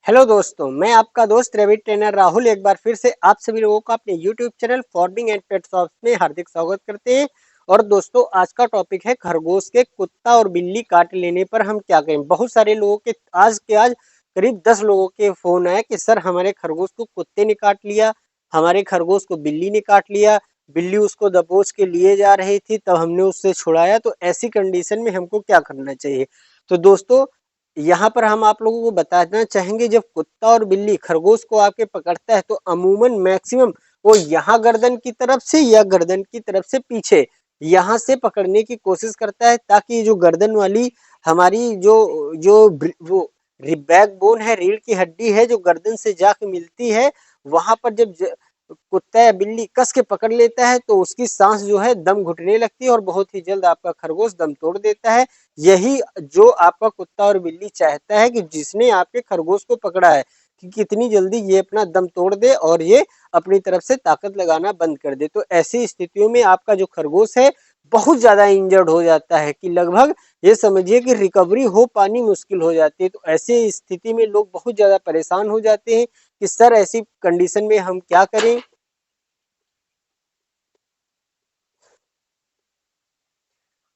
Hello दोस्तों, मैं आपका दोस्त रेबिट ट्रेनर राहुल एक बार फिर से आप सभी लोगों का अपने YouTube channel farming and pet shops में हार्दिक स्वागत करते हैं। और दोस्तों, आज का टॉपिक है खरगोश के कुत्ता और बिल्ली काट लेने पर हम क्या करें। बहुत सारे लोगों के आज करीब 10 लोगों के फोन आए कि सर हमारे खरगोश को कुत्ते ने काट लिया, हमारे खरगोश को बिल्ली ने काट लिया, बिल्ली उसको दबोच के लिए जा रही थी तब हमने उससे छुड़ाया, तो ऐसी कंडीशन में हमको क्या करना चाहिए। तो दोस्तों, यहाँ पर हम आप लोगों को बताना चाहेंगे, जब कुत्ता और बिल्ली खरगोश को आके पकड़ता है तो अमूमन मैक्सिमम वो यहाँ गर्दन की तरफ से या गर्दन की तरफ से पीछे यहाँ से पकड़ने की कोशिश करता है, ताकि जो गर्दन वाली हमारी जो जो वो बैक बोन है, रीढ़ की हड्डी है जो गर्दन से जाके मिलती है, वहां पर जब कुत्ता या बिल्ली कस के पकड़ लेता है तो उसकी सांस जो है दम घुटने लगती है और बहुत ही जल्द आपका खरगोश दम तोड़ देता है। यही जो आपका कुत्ता और बिल्ली चाहता है कि जिसने आपके खरगोश को पकड़ा है कि कितनी जल्दी ये अपना दम तोड़ दे और ये अपनी तरफ से ताकत लगाना बंद कर दे। तो ऐसी स्थितियों में आपका जो खरगोश है बहुत ज्यादा इंजर्ड हो जाता है कि लगभग ये समझिए कि रिकवरी हो पानी मुश्किल हो जाती है। तो ऐसी स्थिति में लोग बहुत ज्यादा परेशान हो जाते हैं कि सर ऐसी कंडीशन में हम क्या करें।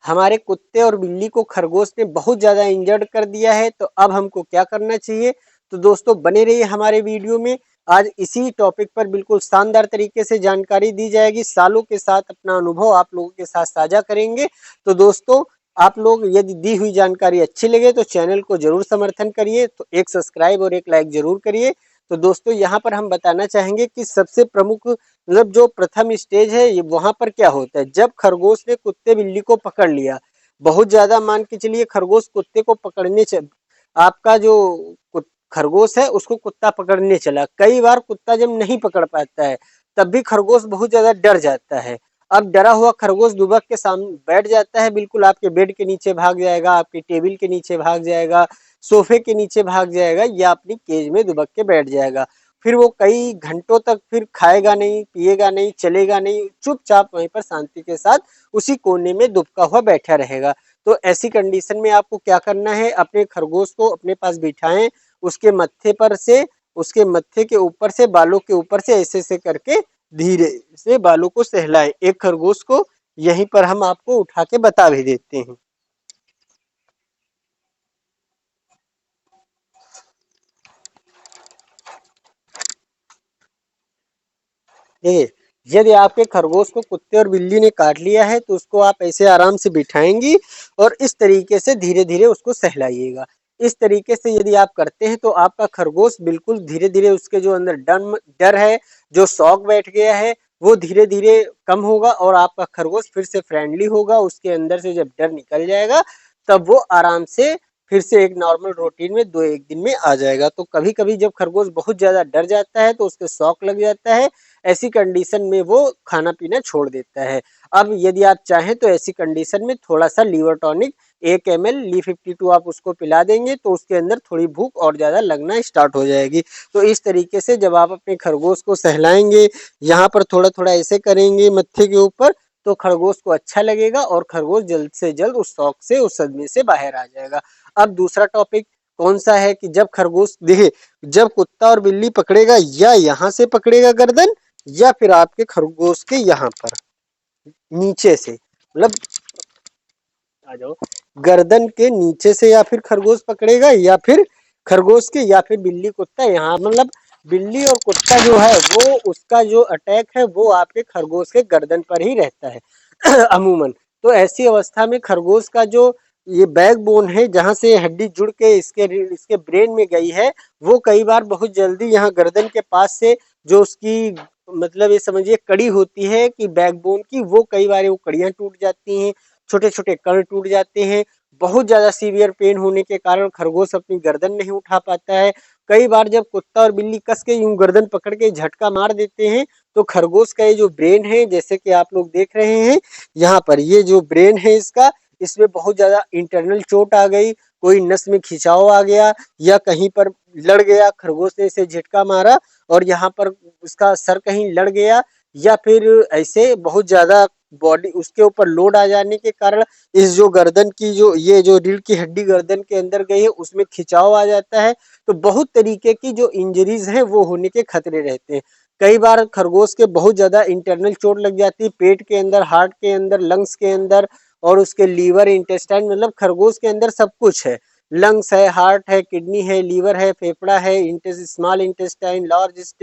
हमारे कुत्ते और बिल्ली को खरगोश ने बहुत ज्यादा इंजर्ड कर दिया है, तो अब हमको क्या करना चाहिए। तो दोस्तों, बने रहिए हमारे वीडियो में। आज इसी टॉपिक पर बिल्कुल शानदार तरीके से जानकारी दी जाएगी, सालों के साथ अपना अनुभव आप लोगों के साथ साझा करेंगे। तो दोस्तों, आप लोग यदि दी हुई जानकारी अच्छी लगे तो चैनल को जरूर समर्थन करिए, तो एक सब्सक्राइब और एक लाइक जरूर करिए। तो दोस्तों, यहाँ पर हम बताना चाहेंगे कि सबसे प्रमुख मतलब जो प्रथम स्टेज है ये वहां पर क्या होता है। जब खरगोश ने कुत्ते बिल्ली को पकड़ लिया, बहुत ज्यादा मान के चलिए खरगोश कुत्ते को पकड़ने आपका जो खरगोश है उसको कुत्ता पकड़ने चला, कई बार कुत्ता जब नहीं पकड़ पाता है तब भी खरगोश बहुत ज्यादा डर जाता है। अब डरा हुआ खरगोश दुबक के सामने बैठ जाता है, बिल्कुल आपके बेड के नीचे भाग जाएगा, आपके टेबल के नीचे भाग जाएगा, सोफे के नीचे भाग जाएगा या अपनी केज में दुबक के बैठ जाएगा। फिर वो कई घंटों तक फिर खाएगा नहीं, पिएगा नहीं, चलेगा नहीं, चुपचाप वहीं पर शांति के साथ उसी कोने में दुबका हुआ बैठा रहेगा। तो ऐसी कंडीशन में आपको क्या करना है, अपने खरगोश को अपने पास बिठाएं, उसके मत्थे पर से, उसके मत्थे के ऊपर से, बालों के ऊपर से ऐसे ऐसे करके धीरे से बालों को सहलाएं। एक खरगोश को यहीं पर हम आपको उठा के बता भी देते हैं। देखिए, यदि आपके खरगोश को कुत्ते और बिल्ली ने काट लिया है तो उसको आप ऐसे आराम से बिठाएंगी और इस तरीके से धीरे धीरे उसको सहलाइएगा। इस तरीके से यदि आप करते हैं तो आपका खरगोश बिल्कुल धीरे धीरे उसके जो अंदर डर है, जो शौक बैठ गया है, वो धीरे धीरे कम होगा और आपका खरगोश फिर से फ्रेंडली होगा। उसके अंदर से जब डर निकल जाएगा तब वो आराम से फिर से एक नॉर्मल रूटीन में 2-1 दिन में आ जाएगा। तो कभी कभी जब खरगोश बहुत ज्यादा डर जाता है तो उसके शौक लग जाता है, ऐसी कंडीशन में वो खाना पीना छोड़ देता है। अब यदि आप चाहें तो ऐसी कंडीशन में थोड़ा सा लीवर टॉनिक 1 ml Li52 आप उसको पिला देंगे तो उसके अंदर थोड़ी भूख और ज्यादा लगना स्टार्ट हो जाएगी। तो इस तरीके से जब आप अपने खरगोश को सहलाएंगे, यहाँ पर थोड़ा थोड़ा ऐसे करेंगे मत्थे के ऊपर, तो खरगोश को अच्छा लगेगा और खरगोश जल्द से जल्द उस शौक से, उस सदमे से बाहर आ जाएगा। अब दूसरा टॉपिक कौन सा है कि जब खरगोश देखे, जब कुत्ता और बिल्ली पकड़ेगा या यहाँ से पकड़ेगा गर्दन या फिर आपके खरगोश के यहाँ पर नीचे से, मतलब आ जाओ, गर्दन के नीचे से या फिर खरगोश पकड़ेगा या फिर खरगोश के या फिर बिल्ली कुत्ता यहाँ, मतलब बिल्ली और कुत्ता जो है वो उसका जो अटैक है वो आपके खरगोश के गर्दन पर ही रहता है अमूमन। तो ऐसी अवस्था में खरगोश का जो ये बैक बोन है जहां से हड्डी जुड़ के इसके ब्रेन में गई है, वो कई बार बहुत जल्दी यहाँ गर्दन के पास से जो उसकी मतलब ये समझिए कड़ी होती है कि बैकबोन की, वो कई बार वो कड़ियां टूट जाती हैं, छोटे छोटे कण टूट जाते हैं। बहुत ज्यादा सीवियर पेन होने के कारण खरगोश अपनी गर्दन नहीं उठा पाता है। कई बार जब कुत्ता और बिल्ली कस के यूं गर्दन पकड़ के झटका मार देते हैं तो खरगोश का ये जो ब्रेन है, जैसे कि आप लोग देख रहे हैं यहाँ पर, ये जो ब्रेन है इसका, इसमें बहुत ज्यादा इंटरनल चोट आ गई, कोई नस में खिंचाव आ गया या कहीं पर लड़ गया, खरगोश ने इसे झटका मारा और यहाँ पर उसका सर कहीं लड़ गया या फिर ऐसे बहुत ज़्यादा बॉडी उसके ऊपर लोड आ जाने के कारण इस जो गर्दन की जो ये जो रीढ़ की हड्डी गर्दन के अंदर गई है उसमें खिंचाव आ जाता है। तो बहुत तरीके की जो इंजरीज हैं वो होने के खतरे रहते हैं। कई बार खरगोश के बहुत ज़्यादा इंटरनल चोट लग जाती है, पेट के अंदर, हार्ट के अंदर, लंग्स के अंदर और उसके लीवर, इंटेस्टाइन, मतलब खरगोश के अंदर सब कुछ है। लंग्स है, हार्ट है, किडनी है, लीवर है, फेफड़ा है, स्मॉल इंटेस्टाइन, लार्ज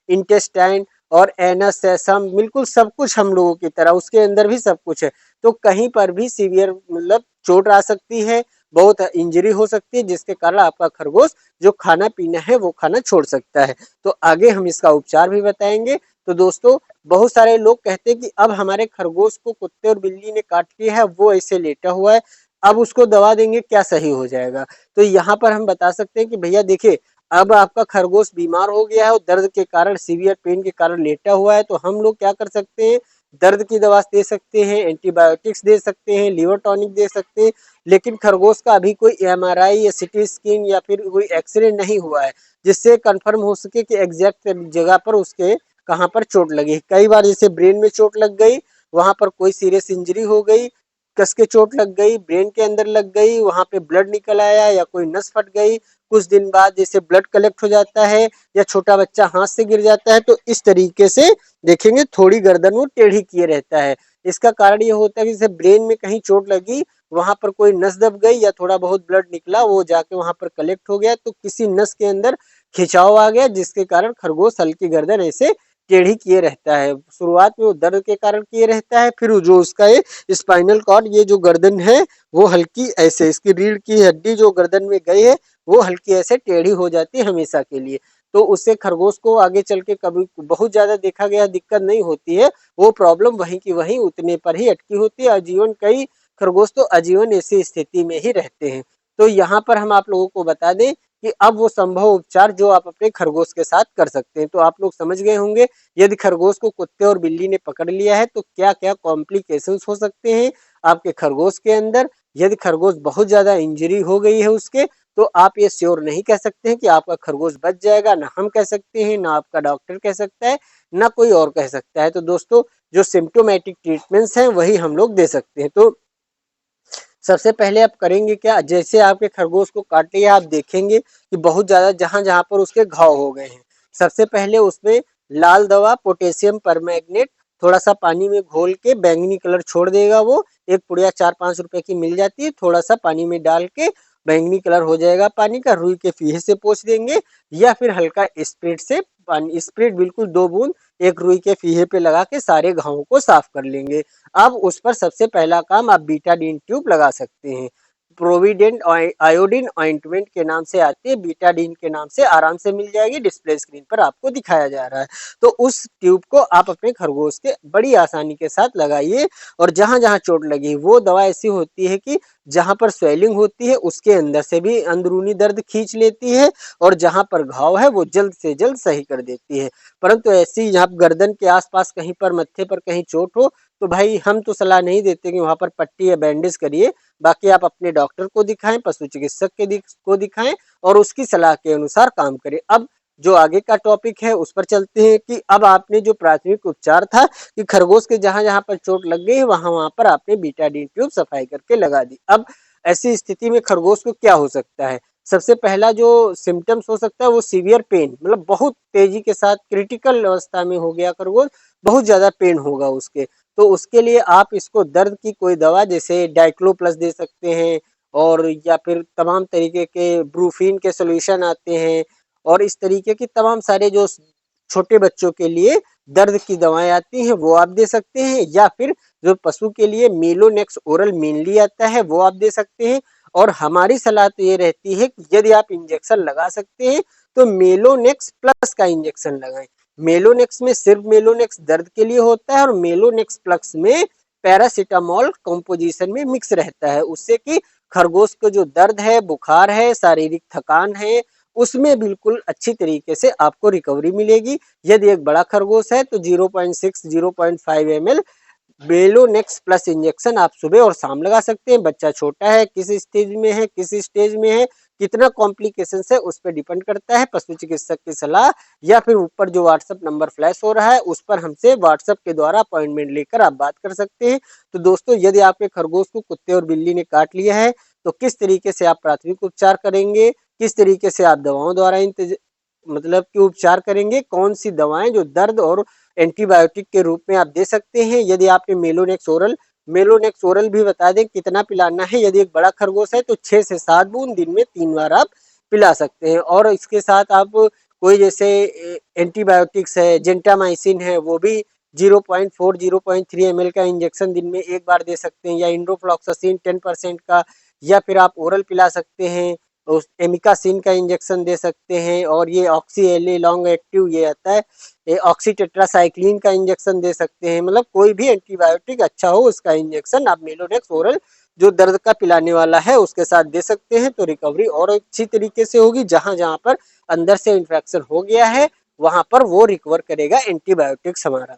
इंटेस्टाइन और एनस है, सम बिल्कुल सब कुछ हम लोगों की तरह उसके अंदर भी सब कुछ है। तो कहीं पर भी सीवियर मतलब चोट आ सकती है, बहुत इंजरी हो सकती है, जिसके कारण आपका खरगोश जो खाना पीना है वो खाना छोड़ सकता है। तो आगे हम इसका उपचार भी बताएंगे। तो दोस्तों, बहुत सारे लोग कहते हैं कि अब हमारे खरगोश को कुत्ते और बिल्ली ने काट लिया है, वो ऐसे लेटा हुआ है, अब उसको दवा देंगे, क्या सही हो जाएगा? तो यहाँ पर हम बता सकते हैं कि भैया देखिए, अब आपका खरगोश बीमार हो गया है और दर्द के कारण, सीवियर पेन के कारण लेटा हुआ है, तो हम लोग क्या कर सकते हैं? दर्द की दवा दे सकते हैं, एंटीबायोटिक्स दे सकते हैं, लिवर टॉनिक दे सकते हैं। लेकिन खरगोश का अभी कोई एमआरआई या सिटी स्कैन या फिर कोई एक्सरे नहीं हुआ है जिससे कंफर्म हो सके कि एग्जैक्ट जगह पर उसके कहाँ पर चोट लगी। कई बार जैसे ब्रेन में चोट लग गई, वहां पर कोई सीरियस इंजरी हो गई, कस के चोट लग गई, ब्रेन के अंदर लग गई, वहां पे ब्लड निकल आया या कोई नस फट गई, कुछ दिन बाद जैसे ब्लड कलेक्ट हो जाता है या छोटा बच्चा हाथ से गिर जाता है, तो इस तरीके से देखेंगे थोड़ी गर्दन वो टेढ़ी किए रहता है। इसका कारण ये होता है कि जैसे ब्रेन में कहीं चोट लगी, वहां पर कोई नस दब गई या थोड़ा बहुत ब्लड निकला, वो जाके वहां पर कलेक्ट हो गया, तो किसी नस के अंदर खिंचाव आ गया, जिसके कारण खरगोश हल्की गर्दन ऐसे टेढ़ी किए रहता है। शुरुआत में वो दर्द के कारण किए रहता है, फिर जो उसका ये स्पाइनल कॉर्ड, ये जो गर्दन है वो हल्की ऐसे, इसकी रीढ़ की हड्डी जो गर्दन में गई है वो हल्की ऐसे टेढ़ी हो जाती है हमेशा के लिए। तो उससे खरगोश को आगे चल के कभी बहुत ज्यादा देखा गया दिक्कत नहीं होती है, वो प्रॉब्लम वहीं की वहीं उतने पर ही अटकी होती है। आजीवन, कई खरगोश तो आजीवन ऐसी स्थिति में ही रहते हैं। तो यहाँ पर हम आप लोगों को बता दें कि अब वो संभव उपचार जो आप अपने खरगोश के साथ कर सकते हैं। तो आप लोग समझ गए होंगे, यदि खरगोश को कुत्ते और बिल्ली ने पकड़ लिया है तो क्या क्या कॉम्प्लिकेशंस हो सकते हैं आपके खरगोश के अंदर। यदि खरगोश बहुत ज्यादा इंजरी हो गई है उसके, तो आप ये श्योर नहीं कह सकते हैं कि आपका खरगोश बच जाएगा, ना हम कह सकते हैं, ना आपका डॉक्टर कह सकता है, ना कोई और कह सकता है। तो दोस्तों, जो सिम्टोमेटिक ट्रीटमेंट्स हैं वही हम लोग दे सकते हैं। तो सबसे पहले आप करेंगे क्या, जैसे आपके खरगोश को काट लिया, आप देखेंगे कि बहुत ज्यादा जहां जहां पर उसके घाव हो गए हैं, सबसे पहले उसमें लाल दवा पोटेशियम परमैंगनेट थोड़ा सा पानी में घोल के, बैंगनी कलर छोड़ देगा वो, एक पुड़िया 4-5 रुपए की मिल जाती है, थोड़ा सा पानी में डाल के बैंगनी कलर हो जाएगा पानी का, रुई के फीहे से पोंछ देंगे, या फिर हल्का स्प्रेड से पानी, स्प्रेड बिल्कुल 2 बूंद एक रुई के फीहे पे लगा के सारे घावों को साफ कर लेंगे। अब उस पर सबसे पहला काम, आप बीटाडीन ट्यूब लगा सकते हैं। प्रोविडेंट आयोडीन ऑइंटमेंट के नाम से आती है, बीटाडीन के नाम से आराम से मिल जाएगी, डिस्प्ले स्क्रीन पर आपको दिखाया जा रहा है। तो उस ट्यूब को आप अपने खरगोश के बड़ी आसानी के साथ लगाइए, और जहां जहां चोट लगी, वो दवा ऐसी होती है कि जहां पर स्वेलिंग होती है उसके अंदर से भी अंदरूनी दर्द खींच लेती है, और जहां पर घाव है वो जल्द से जल्द सही कर देती है। परंतु ऐसी यहाँ गर्दन के आसपास कहीं पर, मत्थे पर कहीं चोट हो, तो भाई हम तो सलाह नहीं देते कि वहां पर पट्टी या बैंडेज करिए। बाकी आप अपने डॉक्टर को दिखाएं, पशु चिकित्सक को दिखाएं, और उसकी सलाह के अनुसार काम करें। अब जो आगे का टॉपिक है उस पर चलते हैं कि अब आपने जो प्राथमिक उपचार था कि खरगोश के जहां जहां पर चोट लग गई है वहां वहां पर आपने बीटाडीन ट्यूब सफाई करके लगा दी। अब ऐसी स्थिति में खरगोश को क्या हो सकता है? सबसे पहला जो सिम्टम्स हो सकता है वो सीवियर पेन, मतलब बहुत तेजी के साथ क्रिटिकल अवस्था में हो गया खरगोश, बहुत ज्यादा पेन होगा उसके। तो उसके लिए आप इसको दर्द की कोई दवा जैसे डाइक्लो प्लस दे सकते हैं, और या फिर तमाम तरीके के ब्रूफिन के सोल्यूशन आते हैं, और इस तरीके की तमाम सारे जो छोटे बच्चों के लिए दर्द की दवाएं आती हैं वो आप दे सकते हैं, या फिर जो पशु के लिए मेलोनेक्स ओरल मेनली आता है वो आप दे सकते हैं। और हमारी सलाह तो ये रहती है कि यदि आप इंजेक्शन लगा सकते हैं तो मेलोनेक्स प्लस का इंजेक्शन लगाएं। मेलोनेक्स में सिर्फ मेलोनेक्स दर्द के लिए होता है, और मेलोनेक्स प्लस में पैरासीटामोल कंपोजिशन में मिक्स रहता है, उससे कि खरगोश को जो दर्द है, बुखार है, शारीरिक थकान है, उसमें बिल्कुल अच्छी तरीके से आपको रिकवरी मिलेगी। यदि एक बड़ा खरगोश है तो 0.6 0.5 ml बेलोनेक्स प्लस इंजेक्शन आप सुबह और शाम लगा सकते हैं। बच्चा छोटा है, किस स्टेज में है, किस स्टेज में है, कितना कॉम्प्लिकेशन है उस पर डिपेंड करता है। पशु चिकित्सक की सलाह या फिर ऊपर जो व्हाट्सएप नंबर फ्लैश हो रहा है उस पर हमसे व्हाट्सएप के द्वारा अपॉइंटमेंट लेकर आप बात कर सकते हैं। तो दोस्तों, यदि आपके खरगोश को कुत्ते और बिल्ली ने काट लिया है तो किस तरीके से आप प्राथमिक उपचार करेंगे, किस तरीके से आप दवाओं द्वारा मतलब कि उपचार करेंगे, कौन सी दवाएं जो दर्द और एंटीबायोटिक के रूप में आप दे सकते हैं। यदि आपने मेलोनेक्स ओरल भी बता दें कितना पिलाना है। यदि एक बड़ा खरगोश है तो 6 से 7 बूंद दिन में 3 बार आप पिला सकते हैं। और इसके साथ आप कोई जैसे एंटीबायोटिक्स है, जेंटामाइसिन है, वो भी 0.4 0.3 ml का इंजेक्शन दिन में एक बार दे सकते हैं, या इंडोफ्लॉक्सासिन 10% का, या फिर आप ओरल पिला सकते हैं, उस एमिकासिन का इंजेक्शन दे सकते हैं। और ये ऑक्सी एल लॉन्ग एक्टिव ये आता है, ये ऑक्सी टेट्रासाइक्लिन का इंजेक्शन दे सकते हैं। मतलब कोई भी एंटीबायोटिक अच्छा हो उसका इंजेक्शन आप मेलोनेक्स ओरल जो दर्द का पिलाने वाला है उसके साथ दे सकते हैं, तो रिकवरी और अच्छी तरीके से होगी। जहां जहां पर अंदर से इन्फेक्शन हो गया है वहां पर वो रिकवर करेगा एंटीबायोटिक्स हमारा।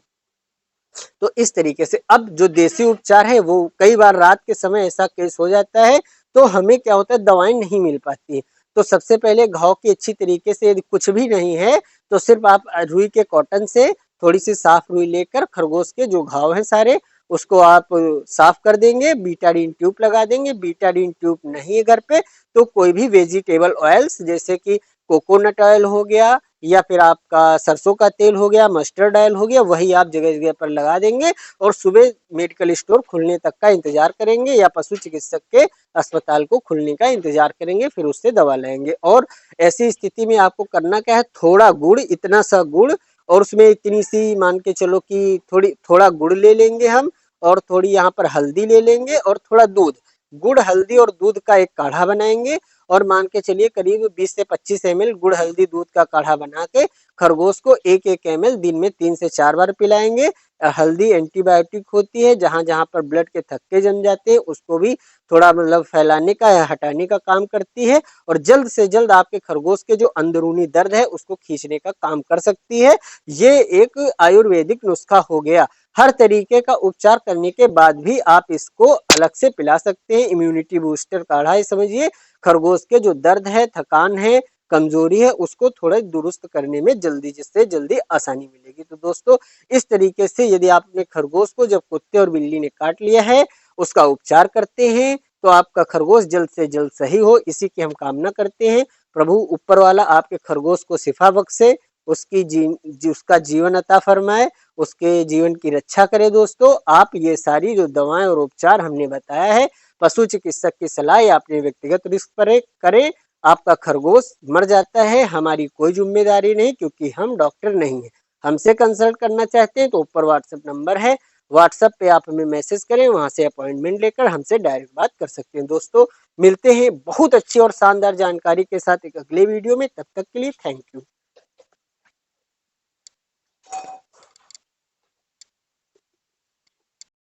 तो इस तरीके से अब जो देसी उपचार है वो कई बार रात के समय ऐसा केस हो जाता है तो हमें क्या होता है, दवाएं नहीं मिल पाती। तो सबसे पहले घाव की अच्छी तरीके से यदि कुछ भी नहीं है तो सिर्फ आप रुई के कॉटन से थोड़ी सी साफ रुई लेकर खरगोश के जो घाव है सारे उसको आप साफ कर देंगे, बीटाडीन ट्यूब लगा देंगे। बीटाडीन ट्यूब नहीं है घर पे तो कोई भी वेजिटेबल ऑयल्स जैसे कि कोकोनट ऑयल हो गया, या फिर आपका सरसों का तेल हो गया, मस्टर्ड ऑयल हो गया, वही आप जगह जगह पर लगा देंगे और सुबह मेडिकल स्टोर खुलने तक का इंतजार करेंगे या पशु चिकित्सक के अस्पताल को खुलने का इंतजार करेंगे, फिर उससे दवा लेंगे। और ऐसी स्थिति में आपको करना क्या है, थोड़ा गुड़, इतना सा गुड़ और उसमें इतनी सी मान के चलो कि थोड़ा गुड़ ले लेंगे हम, और थोड़ी यहाँ पर हल्दी ले लेंगे और थोड़ा दूध। गुड़, हल्दी और दूध का एक काढ़ा बनाएंगे और मान के चलिए करीब 20 से 25 ml गुड़ हल्दी दूध का काढ़ा बना के खरगोश को 1-1 ml दिन में 3 से 4 बार पिलाएंगे। हल्दी एंटीबायोटिक होती है, जहां जहां पर ब्लड के थक्के जम जाते हैं उसको भी थोड़ा मतलब फैलाने का या हटाने का काम करती है, और जल्द से जल्द आपके खरगोश के जो अंदरूनी दर्द है उसको खींचने का काम कर सकती है। ये एक आयुर्वेदिक नुस्खा हो गया। हर तरीके का उपचार करने के बाद भी आप इसको अलग से पिला सकते हैं। इम्यूनिटी बूस्टर काढ़ा है समझिए, खरगोश के जो दर्द है, थकान है, कमजोरी है उसको थोड़ा दुरुस्त करने में जल्दी से जल्दी आसानी मिलेगी। तो दोस्तों, इस तरीके से यदि आप अपने खरगोश को जब कुत्ते और बिल्ली ने काट लिया है उसका उपचार करते हैं तो आपका खरगोश जल्द से जल्द सही हो, इसी की हम कामना करते हैं। प्रभु ऊपर वाला आपके खरगोश को शिफा बख्शे, उसका जीवन अता फरमाए, उसके जीवन की रक्षा करे। दोस्तों, आप ये सारी जो दवाएं और उपचार हमने बताया है पशु चिकित्सक की सलाह अपने व्यक्तिगत रिस्क पर करें। आपका खरगोश मर जाता है, हमारी कोई जिम्मेदारी नहीं, क्योंकि हम डॉक्टर नहीं है। हमसे कंसल्ट करना चाहते हैं तो ऊपर व्हाट्सएप नंबर है, व्हाट्सएप पे आप हमें मैसेज करें, वहां से अपॉइंटमेंट लेकर हमसे डायरेक्ट बात कर सकते हैं। दोस्तों, मिलते हैं बहुत अच्छी और शानदार जानकारी के साथ एक अगले वीडियो में, तब तक के लिए थैंक यू।